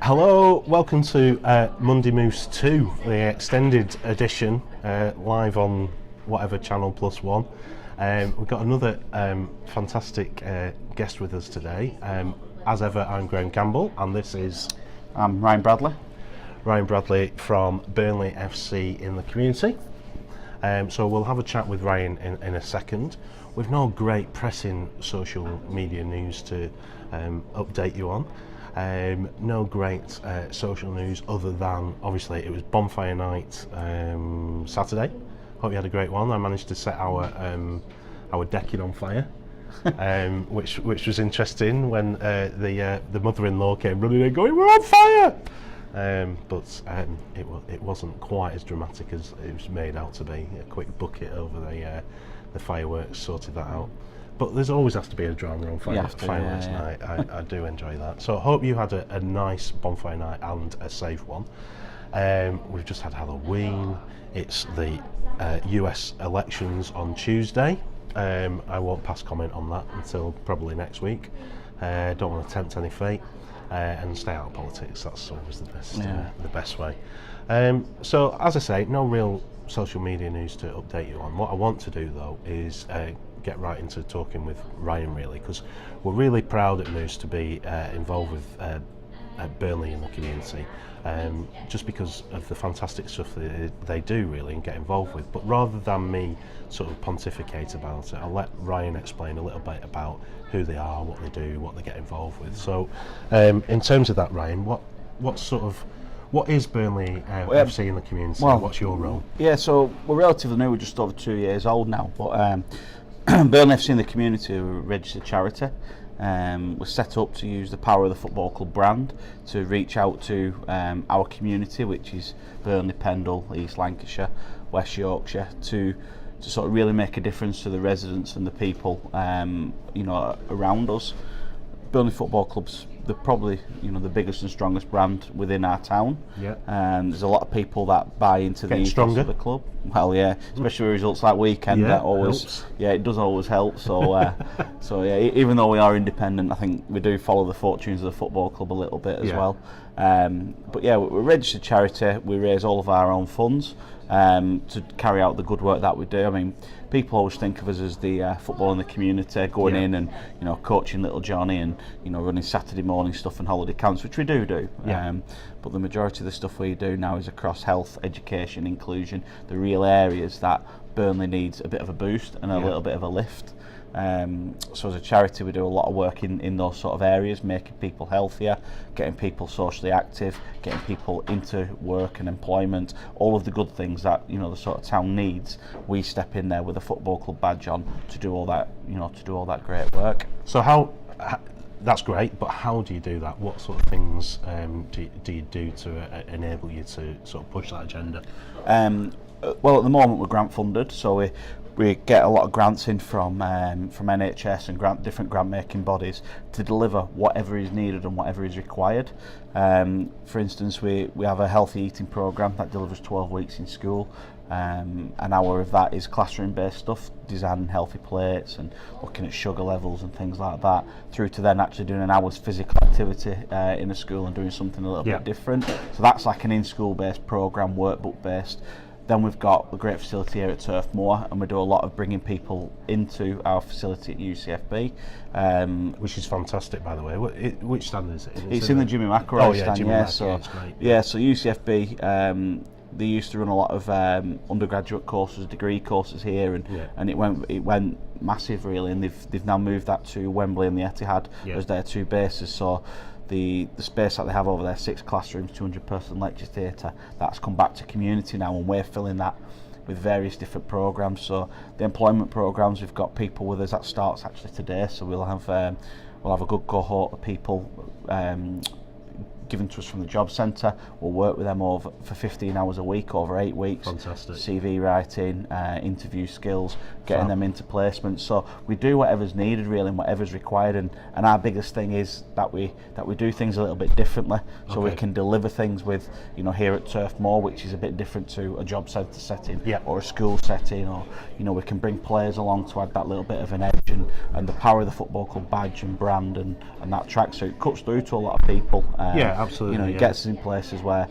Hello, welcome to Monday Moose 2, the extended edition, live on whatever channel plus one. We've got another fantastic guest with us today. As ever, I'm Graham Campbell, and this is... I'm Ryan Bradley. Ryan Bradley from Burnley FC in the community. So we'll have a chat with Ryan in a second. We've no great pressing social media news to update you on. No great social news other than, obviously, it was bonfire night Saturday. Hope you had a great one. I managed to set our decking on fire, which was interesting when the mother-in-law came running in going, "We're on fire!" But it wasn't quite as dramatic as it was made out to be. A quick bucket over the fireworks sorted that out. But there's always has to be a drama on fireworks night. I do enjoy that. So I hope you had a nice bonfire night and a safe one. We've just had Halloween. It's the US elections on Tuesday. I won't pass comment on that until probably next week. Don't want to tempt any fate. And stay out of politics. That's always the best way. So as I say, no real social media news to update you on. What I want to do though is get right into talking with Ryan, really, because we're really proud at Moose to be involved with Burnley in the community, just because of the fantastic stuff that they do really and get involved with. But rather than me sort of pontificate about it, I'll let Ryan explain a little bit about who they are, what they do, what they get involved with. So in terms of that, Ryan, what is Burnley FC in the community? Well, what's your role? Yeah, so we're relatively new. We're just over 2 years old now, but Burnley FC in the community, we're a registered charity. We're set up to use the power of the football club brand to reach out to our community, which is Burnley, Pendle, East Lancashire, West Yorkshire, to sort of really make a difference to the residents and the people around us. Burnley Football Club's probably the biggest and strongest brand within our town. Yeah. There's a lot of people that buy into the ethos of the club. Well, yeah, especially with results like weekend. That always helps. Yeah, it does always help. So, even though we are independent, I think we do follow the fortunes of the football club a little bit as well. But yeah, we're a registered charity. We raise all of our own funds to carry out the good work that we do. I mean, people always think of us as the football in the community, going in and coaching little Johnny and running Saturday morning stuff and holiday camps, which we do. But the majority of the stuff we do now is across health, education, inclusion, the real areas that Burnley needs a bit of a boost and a little bit of a lift. So as a charity, we do a lot of work in those sort of areas, making people healthier, getting people socially active, getting people into work and employment, all of the good things that the sort of town needs. We step in there with a football club badge on to do all that, to do all that great work. So that's great, but how do you do that? What sort of things do you do to enable you to sort of push that agenda? Well, at the moment we're grant funded, so we get a lot of grants in from NHS and different grant making bodies to deliver whatever is needed and whatever is required. For instance, we have a healthy eating programme that delivers 12 weeks in school. An hour of that is classroom based stuff, designing healthy plates and looking at sugar levels and things like that, through to then actually doing an hour's physical activity in a school and doing something a little bit different. So that's like an in-school based programme, workbook based. Then we've got a great facility here at Turf Moor, and we do a lot of bringing people into our facility at UCFB. Which is fantastic, by the way. Which stand is it? It's in the Jimmy McElroy stand, Jimmy Mac, so UCFB, they used to run a lot of undergraduate courses, degree courses here, and it went massive really, and they've now moved that to Wembley and the Etihad as their two bases. So the space that they have over there, 6 classrooms, 200-person lecture theatre, that's come back to community now, and we're filling that with various different programmes. So the employment programmes, we've got people with us that starts actually today, so we'll have a good cohort of people given to us from the job centre. We'll work with them over for 15 hours a week over 8 weeks. Fantastic. CV writing, interview skills, getting them into placements. So we do whatever's needed really and whatever's required, and our biggest thing is that we do things a little bit differently, so we can deliver things with, here at Turf Moor, which is a bit different to a job centre setting or a school setting, or we can bring players along to add that little bit of an edge, and the power of the football club badge and brand and that tracksuit cuts through to a lot of people. absolutely, You know, it yeah. gets us in places where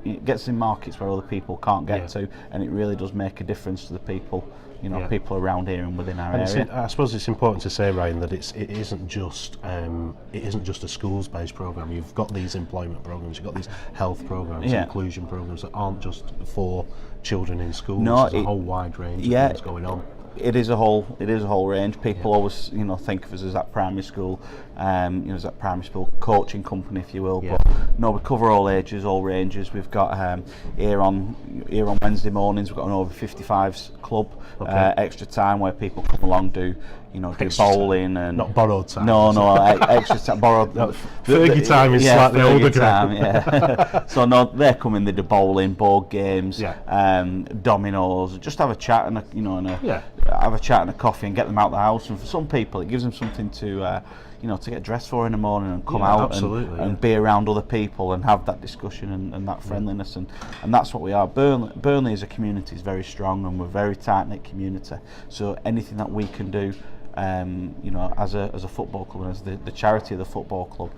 it gets us in markets where other people can't get to, and it really does make a difference to the people. You know, people around here and within our area. I suppose it's important to say, Ryan, that it isn't just a schools-based program. You've got these employment programs, you've got these health programs, inclusion programs that aren't just for children in schools. No, there's a whole wide range of things going on. It is a whole range. People always, you know, think of us as that primary school, you know, as that primary school coaching company, if you will. But no, we cover all ages, all ranges. We've got here on Wednesday mornings, we've got an over 55s club, extra time where people come along, do bowling and not borrowed time. No, extra time borrowed. Fergie time is slightly older time. So no, they're coming. They do bowling, board games, dominoes. Just have a chat and have a chat and a coffee and get them out the house. And for some people, it gives them something to to get dressed for in the morning and come out and be around other people and have that discussion and that friendliness, and that's what we are. Burnley as a community is very strong, and we're a very tight-knit community. So anything that we can do, as a football club and as the charity of the football club,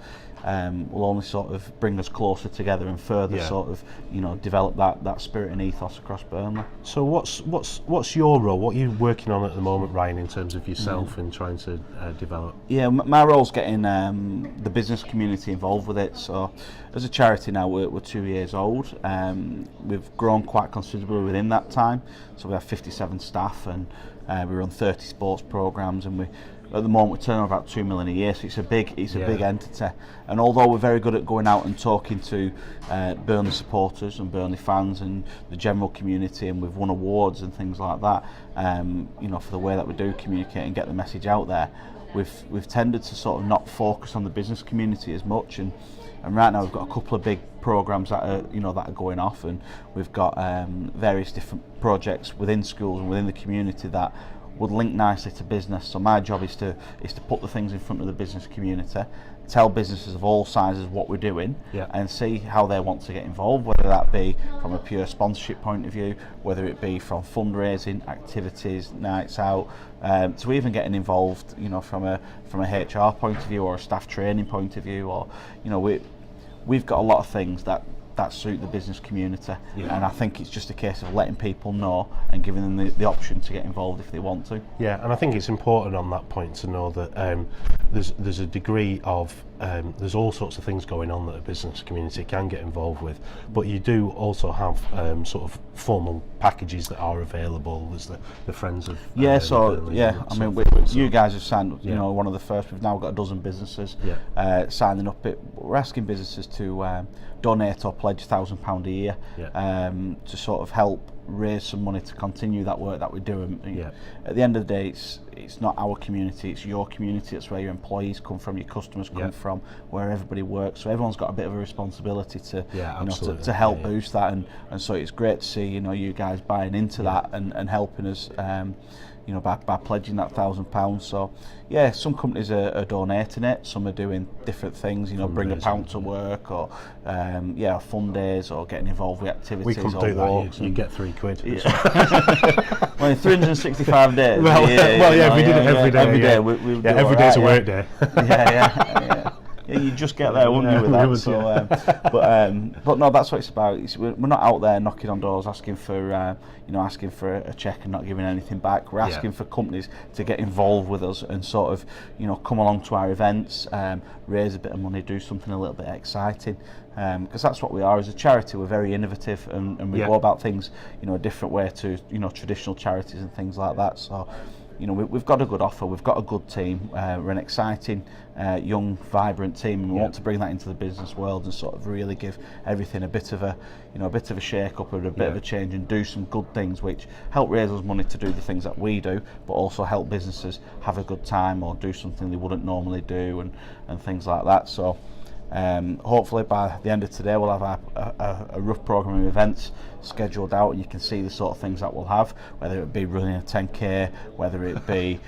will only sort of bring us closer together and further sort of develop that spirit and ethos across Burnley. So what's your role? What are you working on at the moment, Ryan, in terms of yourself and trying to develop? Yeah, my role's getting the business community involved with it. So as a charity now, we're 2 years old. We've grown quite considerably within that time. So we have 57 staff, and we run 30 sports programs, and at the moment we turn over about 2 million a year, so it's a big entity. And although we're very good at going out and talking to Burnley supporters and Burnley fans and the general community, and we've won awards and things like that, for the way that we do communicate and get the message out there, we've tended to sort of not focus on the business community as much. And right now we've got a couple of big programs that are going off, and we've got various different projects within schools and within the community that would link nicely to business. So my job is to put the things in front of the business community, tell businesses of all sizes what we're doing, and see how they want to get involved, whether that be from a pure sponsorship point of view, whether it be from fundraising, activities, nights out, to even getting involved, from a HR point of view or a staff training point of view, or we've got a lot of things that suit the business community, and I think it's just a case of letting people know and giving them the option to get involved if they want to. Yeah, and I think it's important on that point to know that there's a degree of there's all sorts of things going on that a business community can get involved with, but you do also have sort of formal packages that are available. There's the Friends of I mean, you guys have signed one of the first. We've now got a dozen businesses signing up. We're asking businesses to donate or pledge £1,000 a year to sort of help raise some money to continue that work that we do. And at the end of the day, it's not our community, it's your community. It's where your employees come from, your customers come from, where everybody works. So everyone's got a bit of a responsibility to help boost that, and so it's great to see you guys buying into that and helping us by pledging that £1,000. So some companies are donating it, some are doing different things, bring a pound to work, or fun days, or getting involved with activities. We couldn't or do walks. that. You get £3. Well, in 365 days. Well, if we did it every day. Every day we do every day's a work day. Yeah, you just get there, wouldn't you, with that? But no, that's what it's about. We're not out there knocking on doors asking for a check and not giving anything back. We're asking for companies to get involved with us and sort of come along to our events, raise a bit of money, do something a little bit exciting. Because that's what we are as a charity. We're very innovative, and we go about things a different way to traditional charities and things like that. So we've got a good offer, we've got a good team, we're an exciting, young, vibrant team, and we want to bring that into the business world and sort of really give everything a bit of a shake up and a bit of a change, and do some good things which help raise us money to do the things that we do, but also help businesses have a good time or do something they wouldn't normally do, and things like that. So hopefully by the end of today we'll have a rough programme of events scheduled out, and you can see the sort of things that we'll have, whether it be running a 10k, whether it be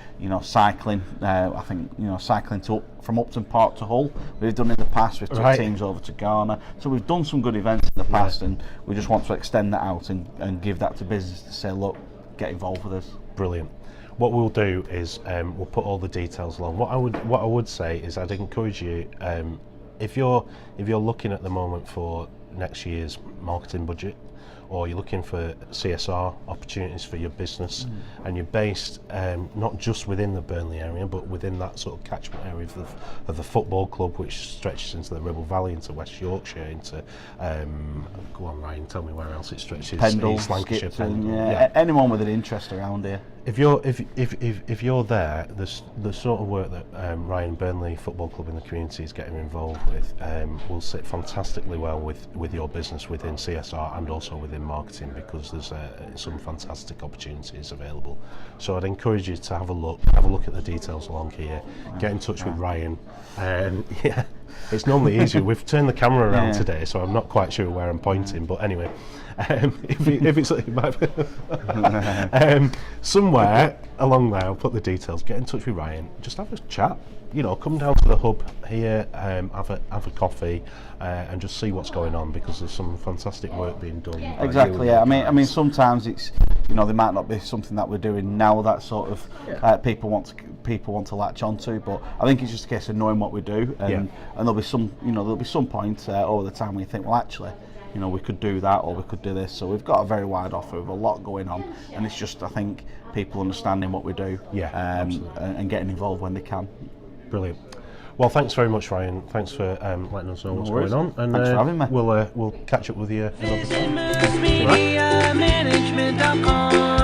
cycling. I think cycling from Upton Park to Hull we've done in the past. We've took teams over to Ghana, so we've done some good events in the past, and we just want to extend that out and give that to business to say, look, get involved with us. Brilliant. What we'll do is we'll put all the details along. What I would say is I'd encourage you if you're looking at the moment for next year's marketing budget, or you're looking for CSR opportunities for your business, and you're based not just within the Burnley area, but within that sort of catchment area of the football club, which stretches into the Ribble Valley, into West Yorkshire, into go on, Ryan, tell me where else it stretches. Pendle, East Lancashire, Skipton, Pendle. yeah. Anyone with an interest around here. If you're there, the sort of work that Ryan Burnley Football Club in the community is getting involved with will sit fantastically well with your business within CSR and also within marketing, because there's some fantastic opportunities available. So I'd encourage you to have a look at the details along here. Get in touch with Ryan. Yeah, it's normally easier. We've turned the camera around today, so I'm not quite sure where I'm pointing. But anyway, if it's somewhere along there, I'll put the details. Get in touch with Ryan. Just have a chat. You know, come down to the hub here, have a coffee, and just see what's going on, because there's some fantastic work being done. Exactly. Yeah. I mean, sometimes it's, you know, there might not be something that we're doing now that sort of people want to latch onto, but I think it's just a case of knowing what we do, and there'll be some point over the time when you think, well, actually, you know, we could do that or we could do this. So we've got a very wide offer with a lot going on, and it's just, I think, people understanding what we do, and getting involved when they can. Brilliant. Well, thanks very much, Ryan. Thanks for letting us know what's going on, and thanks for having me. We'll catch up with you another time. Management.com